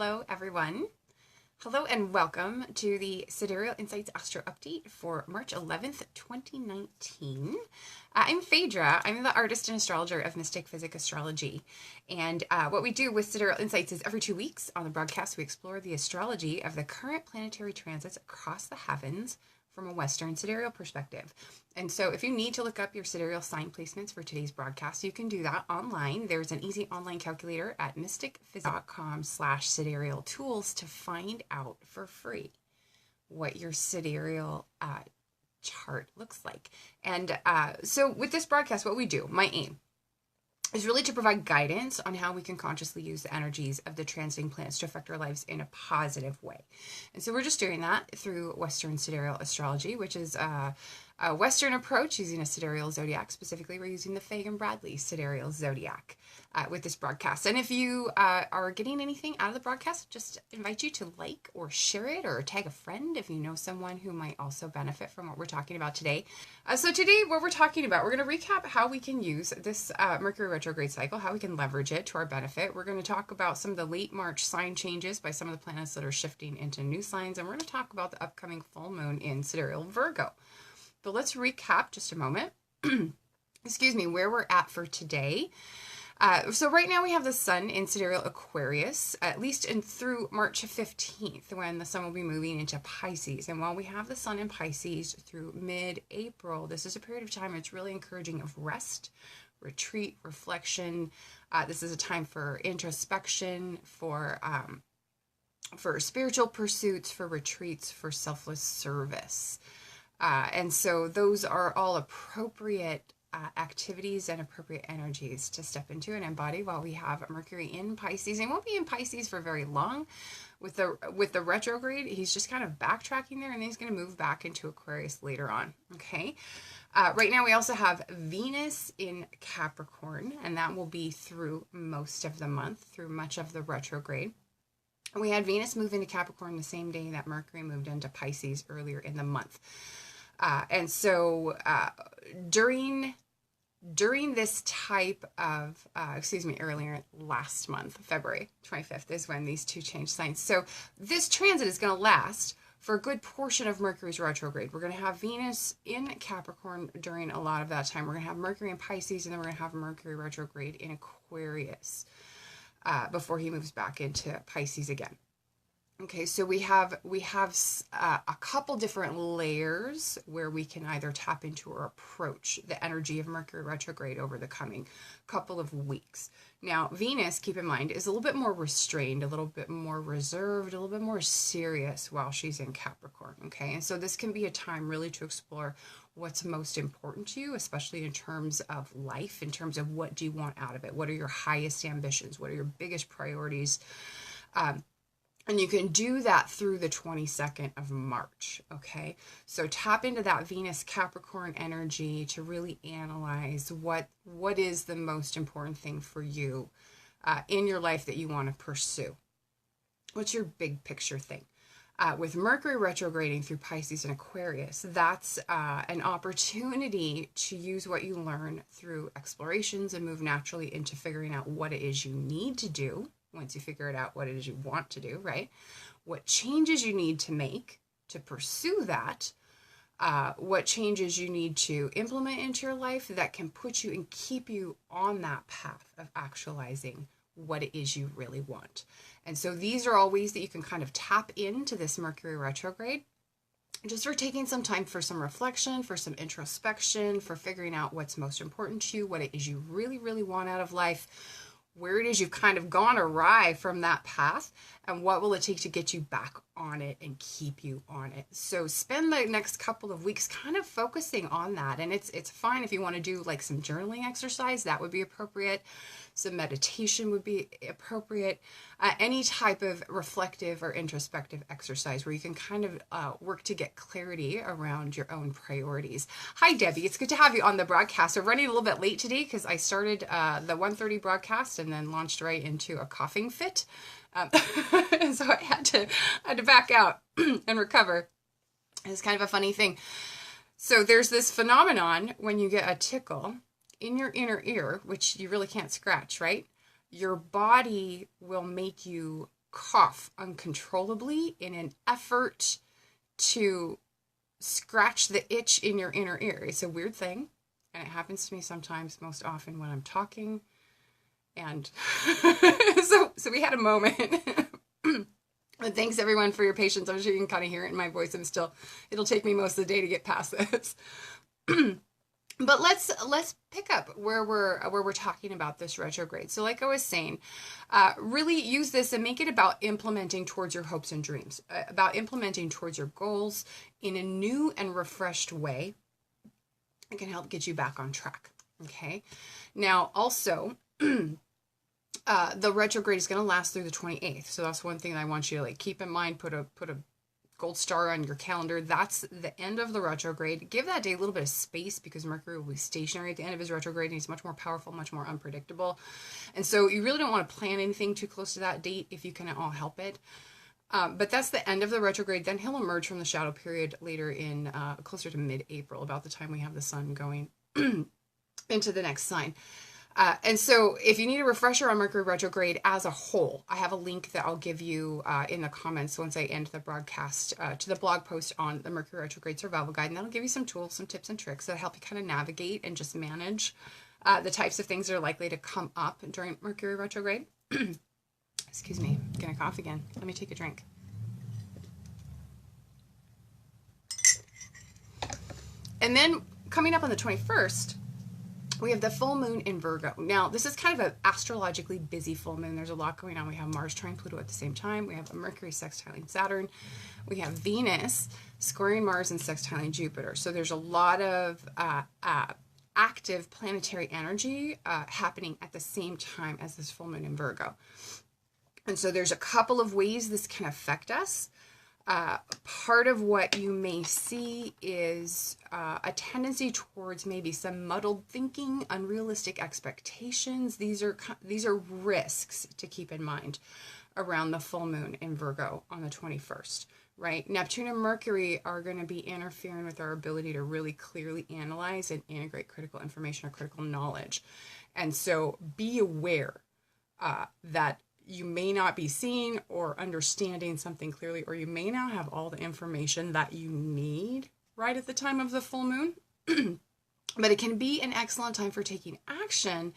Hello everyone. Hello and welcome to the Sidereal Insights Astro Update for March 11th, 2019. I'm 𝗏𝗱𝗲. I'm the artist and astrologer of Mystick, Physick, Astrology. And what we do with Sidereal Insights is every 2 weeks on the broadcast we explore the astrology of the current planetary transits across the heavens from a Western sidereal perspective. And so if you need to look up your sidereal sign placements for today's broadcast, you can do that online. There's an easy online calculator at mystickphysick.com/sidereal tools to find out for free what your sidereal chart looks like. And so with this broadcast, what we do, my aim, is really to provide guidance on how we can consciously use the energies of the transiting planets to affect our lives in a positive way. And so we're just doing that through Western sidereal astrology, which is a Western approach using a sidereal zodiac. Specifically, we're using the 𝗏𝗱𝗏𝗏 sidereal zodiac with this broadcast. And if you are getting anything out of the broadcast, just invite you to like or share it or tag a friend if you know someone who might also benefit from what we're talking about today. So today, what we're talking about, we're going to recap how we can use this Mercury retrograde cycle, how we can leverage it to our benefit. We're going to talk about some of the late March sign changes by some of the planets that are shifting into new signs, and we're going to talk about the upcoming full moon in sidereal Virgo. But let's recap just a moment, excuse me, where we're at for today. So right now we have the sun in sidereal Aquarius, at least through March 15th, when the sun will be moving into Pisces. And while we have the sun in Pisces through mid-April, this is a period of time it's really encouraging of rest, retreat, reflection. This is a time for introspection, for spiritual pursuits, for retreats, for selfless service. And so those are all appropriate activities and appropriate energies to step into and embody while we have Mercury in Pisces. And won't be in Pisces for very long. With the retrograde, he's just kind of backtracking there, and then he's going to move back into Aquarius later on. Okay. Right now we also have Venus in Capricorn, and that will be through most of the month, through much of the retrograde. We had Venus move into Capricorn the same day that Mercury moved into Pisces earlier in the month. And so during this type of, earlier last month, February 25th is when these two change signs. So this transit is going to last for a good portion of Mercury's retrograde. We're going to have Venus in Capricorn during a lot of that time. We're going to have Mercury in Pisces, and then we're going to have Mercury retrograde in Aquarius before he moves back into Pisces again. Okay, so we have a couple different layers where we can either tap into or approach the energy of Mercury retrograde over the coming couple of weeks. Now, Venus, keep in mind, is a little bit more restrained, a little bit more reserved, a little bit more serious while she's in Capricorn, okay? And so this can be a time really to explore what's most important to you, especially in terms of life, in terms of what do you want out of it? What are your highest ambitions? What are your biggest priorities? And you can do that through the 22nd of March, okay? So tap into that Venus Capricorn energy to really analyze what is the most important thing for you in your life that you want to pursue. What's your big picture thing? With Mercury retrograding through Pisces and Aquarius, that's an opportunity to use what you learn through explorations and move naturally into figuring out what it is you need to do. Once you figure it out, what it is you want to do, right? What changes you need to make to pursue that, what changes you need to implement into your life that can put you and keep you on that path of actualizing what it is you really want. And so these are all ways that you can kind of tap into this Mercury retrograde, just for taking some time for some reflection, for some introspection, for figuring out what's most important to you, what it is you really, really want out of life, where it is you've kind of gone awry from that path, and what will it take to get you back on it and keep you on it. So spend the next couple of weeks kind of focusing on that. And it's fine if you want to do like some journaling exercise, that would be appropriate. Some meditation would be appropriate. Any type of reflective or introspective exercise where you can kind of work to get clarity around your own priorities. Hi, Debbie. It's good to have you on the broadcast. We're running a little bit late today because I started the 1:30 broadcast and then launched right into a coughing fit. And so I had to back out and recover. It's kind of a funny thing. So there's this phenomenon when you get a tickle in your inner ear, which you really can't scratch, right? Your body will make you cough uncontrollably in an effort to scratch the itch in your inner ear. It's a weird thing, and it happens to me sometimes, most often when I'm talking. And so we had a moment. But thanks everyone for your patience. I'm sure you can kind of hear it in my voice. It'll take me most of the day to get past this. But let's pick up where we're talking about this retrograde. So like I was saying, really use this and make it about implementing towards your hopes and dreams, about implementing towards your goals in a new and refreshed way. It can help get you back on track. Okay. Now also, the retrograde is going to last through the 28th. So that's one thing that I want you to like keep in mind. Put a gold star on your calendar. That's the end of the retrograde. Give that day a little bit of space because Mercury will be stationary at the end of his retrograde and he's much more powerful, much more unpredictable. And so you really don't want to plan anything too close to that date if you can at all help it. But that's the end of the retrograde. Then he'll emerge from the shadow period later in closer to mid-April, about the time we have the sun going into the next sign. And so if you need a refresher on Mercury retrograde as a whole, I have a link that I'll give you in the comments once I end the broadcast to the blog post on the Mercury retrograde survival guide. And that'll give you some tools, some tips and tricks that help you kind of navigate and just manage the types of things that are likely to come up during Mercury retrograde. Excuse me, I'm gonna cough again. Let me take a drink. And then coming up on the 21st, we have the full moon in Virgo. Now, this is kind of an astrologically busy full moon. There's a lot going on. We have Mars trine Pluto at the same time. We have a Mercury sextiling Saturn. We have Venus squaring Mars and sextiling Jupiter. So there's a lot of active planetary energy happening at the same time as this full moon in Virgo. And so there's a couple of ways this can affect us. Part of what you may see is a tendency towards maybe some muddled thinking, unrealistic expectations. These are risks to keep in mind around the full moon in Virgo on the 21st, right? Neptune and Mercury are going to be interfering with our ability to really clearly analyze and integrate critical information or critical knowledge. And so be aware that you may not be seeing or understanding something clearly, or you may not have all the information that you need right at the time of the full moon. But it can be an excellent time for taking action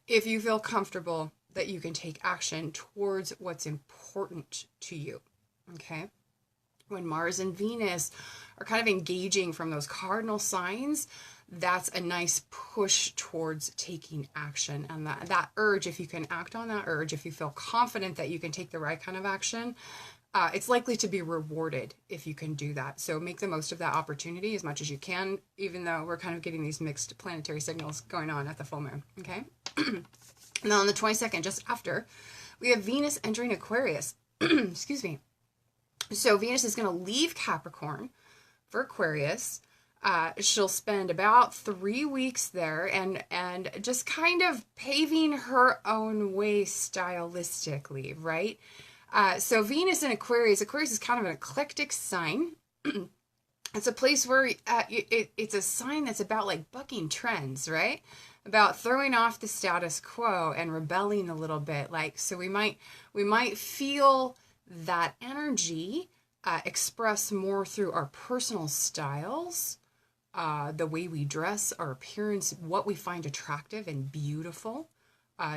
if you feel comfortable that you can take action towards what's important to you. Okay? When Mars and Venus are kind of engaging from those cardinal signs, that's a nice push towards taking action. And that urge, if you can act on that urge, if you feel confident that you can take the right kind of action, it's likely to be rewarded if you can do that. So make the most of that opportunity as much as you can, even though we're kind of getting these mixed planetary signals going on at the full moon. Okay. Now on the 22nd, just after, we have Venus entering Aquarius. Excuse me. So Venus is going to leave Capricorn for Aquarius. She'll spend about 3 weeks there and just kind of paving her own way stylistically, right? So Venus in Aquarius is kind of an eclectic sign. It's a place where it's a sign that's about like bucking trends, right? About throwing off the status quo and rebelling a little bit. Like, so we might feel that energy express more through our personal styles, the way we dress, our appearance, what we find attractive and beautiful.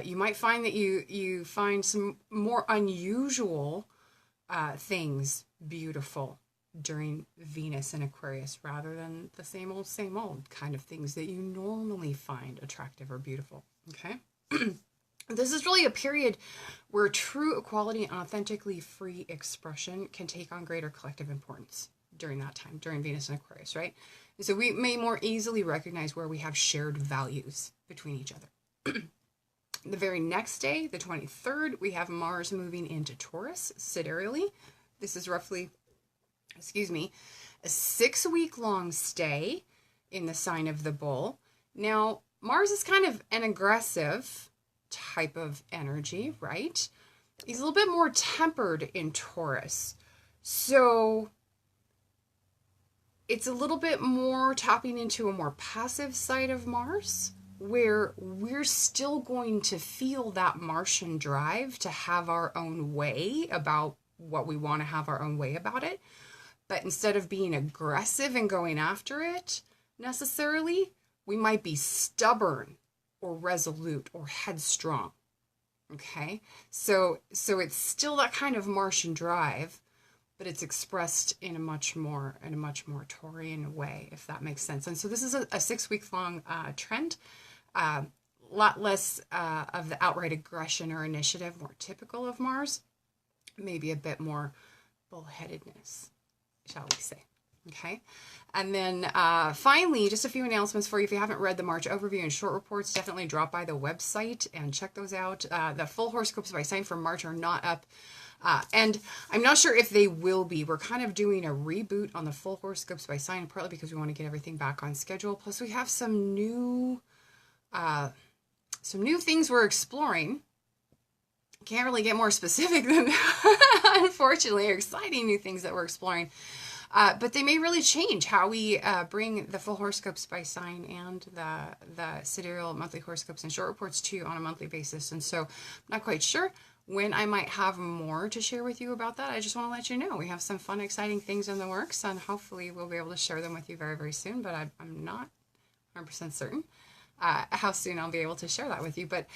You might find that you find some more unusual things beautiful during Venus and Aquarius, rather than the same old kind of things that you normally find attractive or beautiful. Okay. This is really a period where true equality and authentically free expression can take on greater collective importance during that time, during Venus and Aquarius, right? And so we may more easily recognize where we have shared values between each other. The very next day, the 23rd, we have Mars moving into Taurus, sidereally. This is roughly, a 6-week-long stay in the sign of the bull. Now, Mars is kind of an aggressive type of energy, right? He's a little bit more tempered in Taurus. So it's a little bit more tapping into a more passive side of Mars, where we're still going to feel that Martian drive to have our own way about what we want to have our own way about it. But instead of being aggressive and going after it necessarily, we might be stubborn or resolute or headstrong. Okay, so it's still that kind of Martian drive, but it's expressed in a much more Taurian way, if that makes sense. And so this is a 6-week-long trend. A lot less of the outright aggression or initiative, more typical of Mars. Maybe a bit more bullheadedness, shall we say. Okay. And then finally, just a few announcements for you. If you haven't read the March overview and short reports, definitely drop by the website and check those out. The full horoscopes by sign for March are not up. And I'm not sure if they will be. We're kind of doing a reboot on the full horoscopes by sign, partly because we want to get everything back on schedule. Plus we have some new things we're exploring. Can't really get more specific than that, unfortunately, or exciting new things that we're exploring. But they may really change how we bring the full horoscopes by sign and the sidereal monthly horoscopes and short reports to you on a monthly basis. And so I'm not quite sure when I might have more to share with you about that. I just want to let you know we have some fun, exciting things in the works, and hopefully we'll be able to share them with you very, very soon. But I'm not 100% certain how soon I'll be able to share that with you. But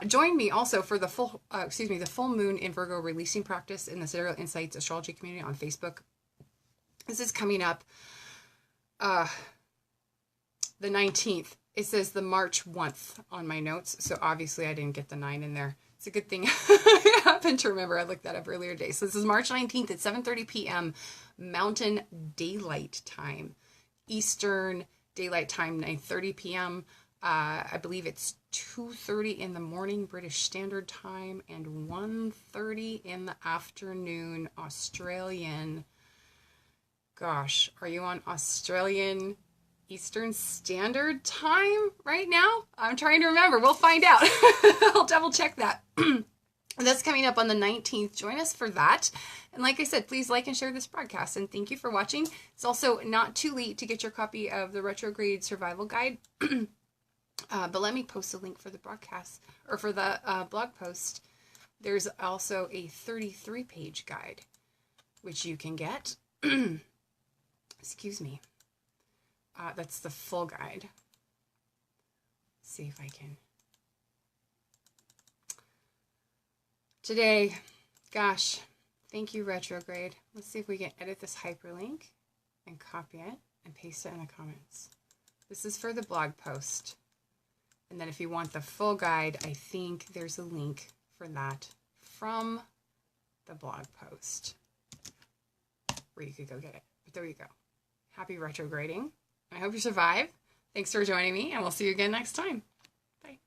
join me also for the the full moon in Virgo releasing practice in the Sidereal Insights astrology community on Facebook. This is coming up the 19th. It says the March 1st on my notes, so obviously I didn't get the 9 in there. It's a good thing I happened to remember. I looked that up earlier today. So this is March 19th at 7:30 p.m. Mountain Daylight Time. Eastern Daylight Time, 9:30 p.m. I believe it's 2:30 in the morning British Standard Time and 1:30 in the afternoon Australian. Gosh, are you on Australian Eastern Standard Time right now? I'm trying to remember. We'll find out. I'll double check that. That's coming up on the 19th. Join us for that. And like I said, please like and share this broadcast. And thank you for watching. It's also not too late to get your copy of the Retrograde Survival Guide. But let me post a link for the broadcast or for the blog post. There's also a 33-page guide, which you can get. Excuse me. That's the full guide. Let's see if I can. Today, gosh, thank you, Retrograde. Let's see if we can edit this hyperlink and copy it and paste it in the comments. This is for the blog post. And then if you want the full guide, I think there's a link for that from the blog post where you could go get it. But there you go. Happy retrograding. I hope you survive. Thanks for joining me, and we'll see you again next time. Bye.